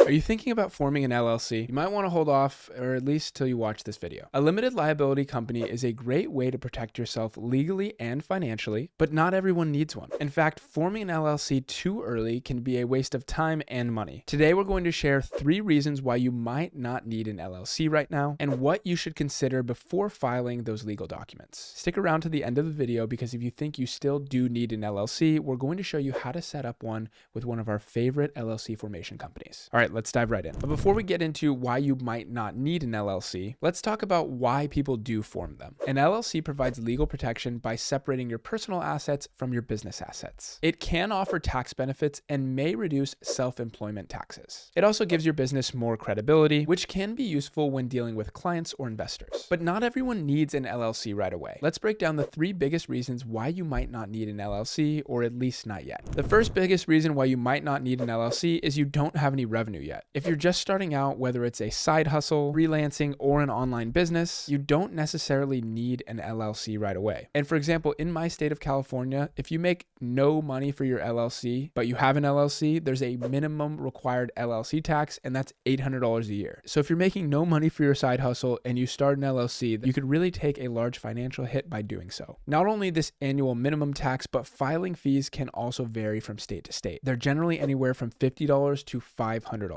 Are you thinking about forming an LLC? You might want to hold off, or at least till you watch this video. A limited liability company is a great way to protect yourself legally and financially, but not everyone needs one. In fact, forming an LLC too early can be a waste of time and money. Today, we're going to share 3 reasons why you might not need an LLC right now, and what you should consider before filing those legal documents. Stick around to the end of the video because if you think you still do need an LLC, we're going to show you how to set up one with one of our favorite LLC formation companies. All right, let's dive right in. But before we get into why you might not need an LLC, let's talk about why people do form them. An LLC provides legal protection by separating your personal assets from your business assets. It can offer tax benefits and may reduce self-employment taxes. It also gives your business more credibility, which can be useful when dealing with clients or investors. But not everyone needs an LLC right away. Let's break down the 3 biggest reasons why you might not need an LLC, or at least not yet. The first biggest reason why you might not need an LLC is you don't have any revenue yet. If you're just starting out, whether it's a side hustle, freelancing, or an online business, you don't necessarily need an LLC right away. And for example, in my state of California, if you make no money for your LLC, but you have an LLC, there's a minimum required LLC tax, and that's $800 a year. So if you're making no money for your side hustle and you start an LLC, you could really take a large financial hit by doing so. Not only this annual minimum tax, but filing fees can also vary from state to state. They're generally anywhere from $50 to $500.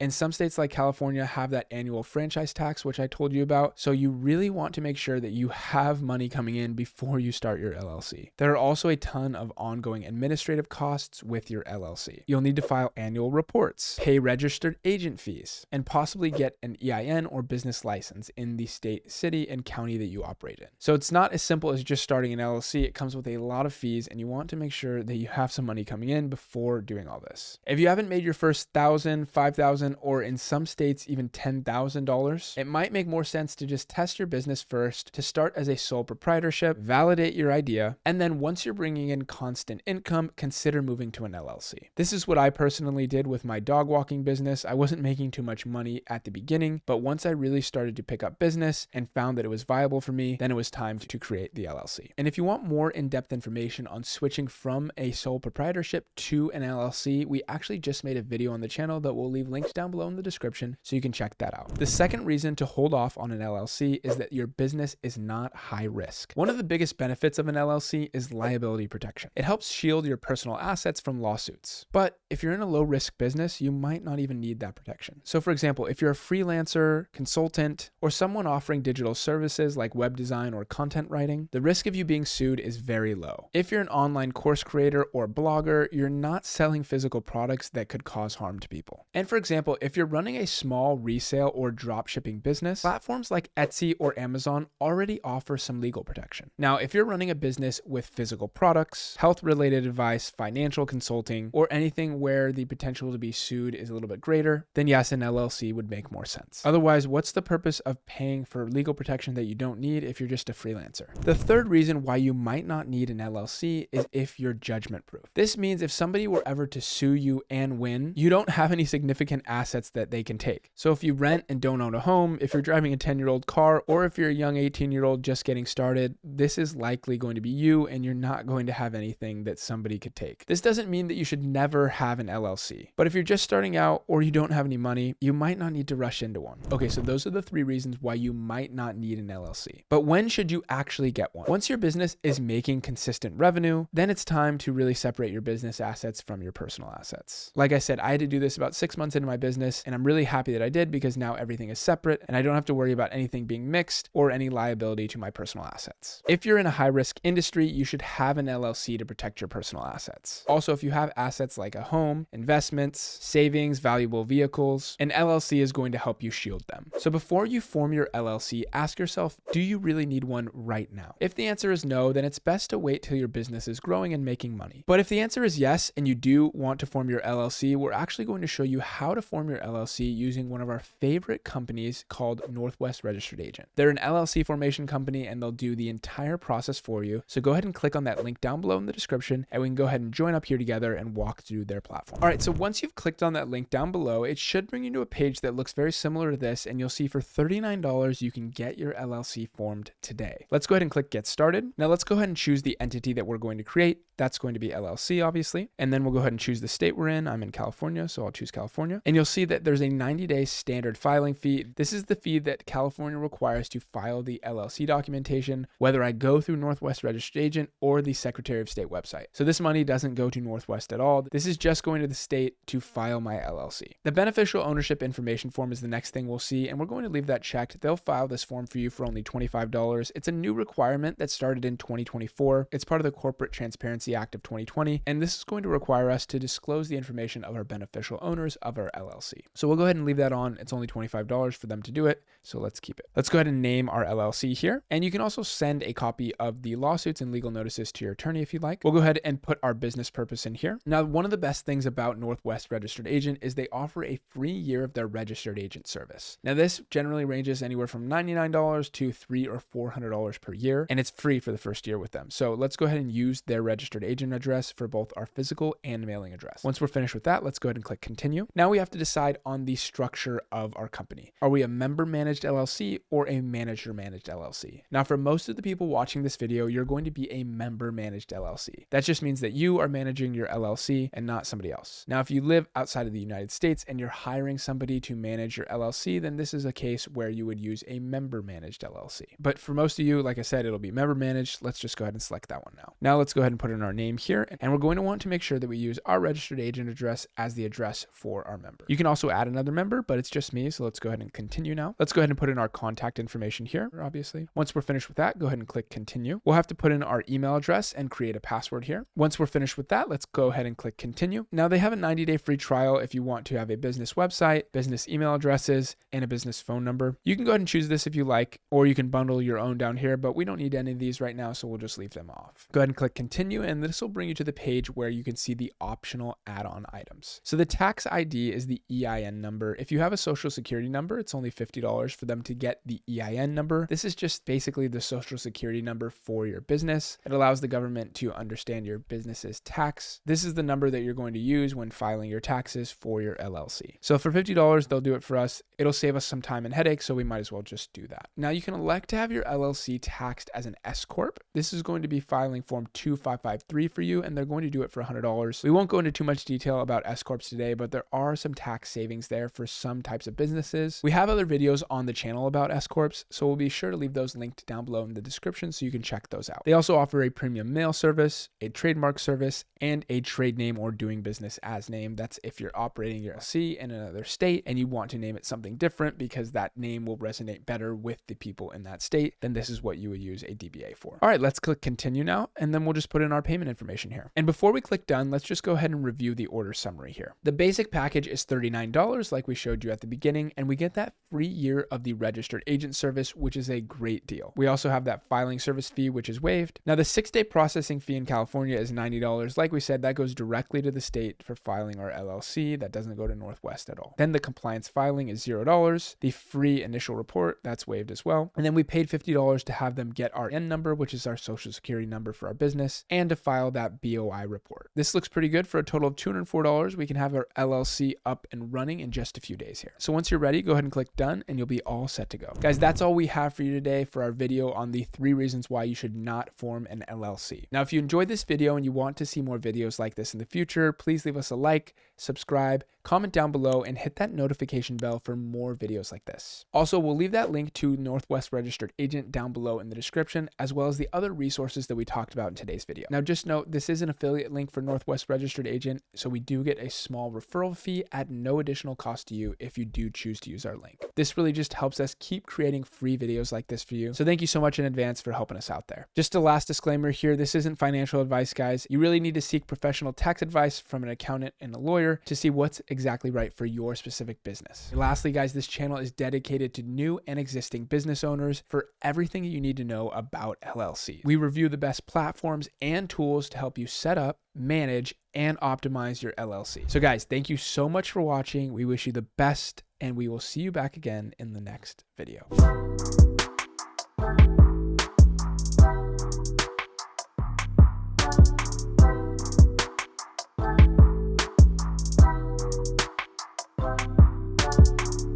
And some states like California have that annual franchise tax, which I told you about. So you really want to make sure that you have money coming in before you start your LLC. There are also a ton of ongoing administrative costs with your LLC. You'll need to file annual reports, pay registered agent fees, and possibly get an EIN or business license in the state, city, and county that you operate in. So it's not as simple as just starting an LLC. It comes with a lot of fees, and you want to make sure that you have some money coming in before doing all this. If you haven't made your first $1,000, $5,000, or in some states even $10,000, it might make more sense to just test your business first, to start as a sole proprietorship, validate your idea, and then once you're bringing in constant income, consider moving to an LLC. This is what I personally did with my dog walking business. I wasn't making too much money at the beginning, but once I really started to pick up business and found that it was viable for me, then it was time to create the LLC. And if you want more in-depth information on switching from a sole proprietorship to an LLC, we actually just made a video on the channel that we'll leave linked down below in the description so you can check that out. The second reason to hold off on an LLC is that your business is not high risk. One of the biggest benefits of an LLC is liability protection. It helps shield your personal assets from lawsuits. But if you're in a low risk business, you might not even need that protection. So for example, if you're a freelancer, consultant, or someone offering digital services like web design or content writing, the risk of you being sued is very low. If you're an online course creator or blogger, you're not selling physical products that could cause harm to people. And for example, if you're running a small resale or drop shipping business, platforms like Etsy or Amazon already offer some legal protection. Now, if you're running a business with physical products, health-related advice, financial consulting, or anything where the potential to be sued is a little bit greater, then yes, an LLC would make more sense. Otherwise, what's the purpose of paying for legal protection that you don't need if you're just a freelancer? The third reason why you might not need an LLC is if you're judgment proof. This means if somebody were ever to sue you and win, you don't have any significant assets that they can take. So if you rent and don't own a home, if you're driving a 10-year-old car, or if you're a young 18-year-old just getting started, this is likely going to be you, and you're not going to have anything that somebody could take. This doesn't mean that you should never have an LLC, but if you're just starting out or you don't have any money, you might not need to rush into one. Okay, so those are the 3 reasons why you might not need an LLC. But when should you actually get one? Once your business is making consistent revenue, then it's time to really separate your business assets from your personal assets. Like I said, I had to do this about 6 months into my business, and I'm really happy that I did because now everything is separate and I don't have to worry about anything being mixed or any liability to my personal assets. If you're in a high risk industry, you should have an LLC to protect your personal assets. Also, if you have assets like a home, investments, savings, valuable vehicles, an LLC is going to help you shield them. So before you form your LLC, ask yourself, do you really need one right now? If the answer is no, then it's best to wait till your business is growing and making money. But if the answer is yes, and you do want to form your LLC, we're actually going to show you how to form your LLC using one of our favorite companies called Northwest Registered Agent. They're an LLC formation company, and they'll do the entire process for you. So go ahead and click on that link down below in the description, and we can go ahead and join up here together and walk through their platform. All right, so once you've clicked on that link down below, it should bring you to a page that looks very similar to this, and you'll see for $39, you can get your LLC formed today. Let's go ahead and click Get Started. Now let's go ahead and choose the entity that we're going to create. That's going to be LLC, obviously. And then we'll go ahead and choose the state we're in. I'm in California, so I'll choose California. California. And you'll see that there's a 90-day standard filing fee. This is the fee that California requires to file the LLC documentation, whether I go through Northwest Registered Agent or the Secretary of State website. So this money doesn't go to Northwest at all. This is just going to the state to file my LLC. The beneficial ownership information form is the next thing we'll see, and we're going to leave that checked. They'll file this form for you for only $25. It's a new requirement that started in 2024. It's part of the Corporate Transparency Act of 2020, and this is going to require us to disclose the information of our beneficial owners of our LLC. So we'll go ahead and leave that on. It's only $25 for them to do it, so let's keep it. Let's go ahead and name our LLC here, and you can also send a copy of the lawsuits and legal notices to your attorney if you'd like. We'll go ahead and put our business purpose in here. Now, one of the best things about Northwest Registered Agent is they offer a free year of their registered agent service. Now, this generally ranges anywhere from $99 to $300 or $400 per year, and it's free for the first year with them. So let's go ahead and use their registered agent address for both our physical and mailing address. Once we're finished with that, let's go ahead and click continue. Now we have to decide on the structure of our company. Are we a member managed LLC or a manager managed LLC? Now, for most of the people watching this video, you're going to be a member managed LLC. That just means that you are managing your LLC and not somebody else. Now, if you live outside of the United States and you're hiring somebody to manage your LLC, then this is a case where you would use a member managed LLC. But for most of you, like I said, it'll be member managed. Let's just go ahead and select that one now. Now let's go ahead and put in our name here, and we're going to want to make sure that we use our registered agent address as the address for our member. You can also add another member, but it's just me. So let's go ahead and continue now. Let's go ahead and put in our contact information here, obviously. Once we're finished with that, go ahead and click continue. We'll have to put in our email address and create a password here. Once we're finished with that, let's go ahead and click continue. Now they have a 90-day free trial if you want to have a business website, business email addresses, and a business phone number. You can go ahead and choose this if you like, or you can bundle your own down here, but we don't need any of these right now, so we'll just leave them off. Go ahead and click continue, and this will bring you to the page where you can see the optional add-on items. So the tax ID is the EIN number. If you have a social security number, it's only $50 for them to get the EIN number. This is just basically the social security number for your business. It allows the government to understand your business's tax. This is the number that you're going to use when filing your taxes for your LLC. So for $50, they'll do it for us. It'll save us some time and headache, so we might as well just do that. Now you can elect to have your LLC taxed as an S Corp. This is going to be filing form 2553 for you, and they're going to do it for $100. We won't go into too much detail about S Corps today, but there are some tax savings there for some types of businesses. We have other videos on the channel about S Corps, so we'll be sure to leave those linked down below in the description so you can check those out. They also offer a premium mail service, a trademark service, and a trade name or doing business as name. That's if you're operating your LLC in another state and you want to name it something different because that name will resonate better with the people in that state, then this is what you would use a DBA for. All right, let's click continue now, and then we'll just put in our payment information here. And before we click done, let's just go ahead and review the order summary here. The basic package is $39 like we showed you at the beginning, and we get that free year of the registered agent service, which is a great deal. We also have that filing service fee, which is waived. Now the 6-day processing fee in California is $90. Like we said, that goes directly to the state for filing our LLC. That doesn't go to Northwest at all. Then the compliance filing is $0. The free initial report, that's waived as well. And then we paid $50 to have them get our N number, which is our social security number for our business, and to file that BOI report. This looks pretty good. For a total of $204, we can have our LLC up and running in just a few days here. So once you're ready, go ahead and click done, and you'll be all set to go. Guys, that's all we have for you today for our video on the 3 reasons why you should not form an LLC. Now, if you enjoyed this video and you want to see more videos like this in the future, please leave us a like, subscribe, comment down below, and hit that notification bell for more videos like this. Also, we'll leave that link to Northwest Registered Agent down below in the description, as well as the other resources that we talked about in today's video. Now, just note, this is an affiliate link for Northwest Registered Agent, so we do get a small referral fee at no additional cost to you if you do choose to use our link. This really just helps us keep creating free videos like this for you. So thank you so much in advance for helping us out there. Just a last disclaimer here, this isn't financial advice, guys. You really need to seek professional tax advice from an accountant and a lawyer to see what's exactly right for your specific business. And lastly, guys, this channel is dedicated to new and existing business owners for everything you need to know about LLCs. We review the best platforms and tools to help you set up, manage, and optimize your LLC. So guys, thank you so much for watching. We wish you the best, and we will see you back again in the next video.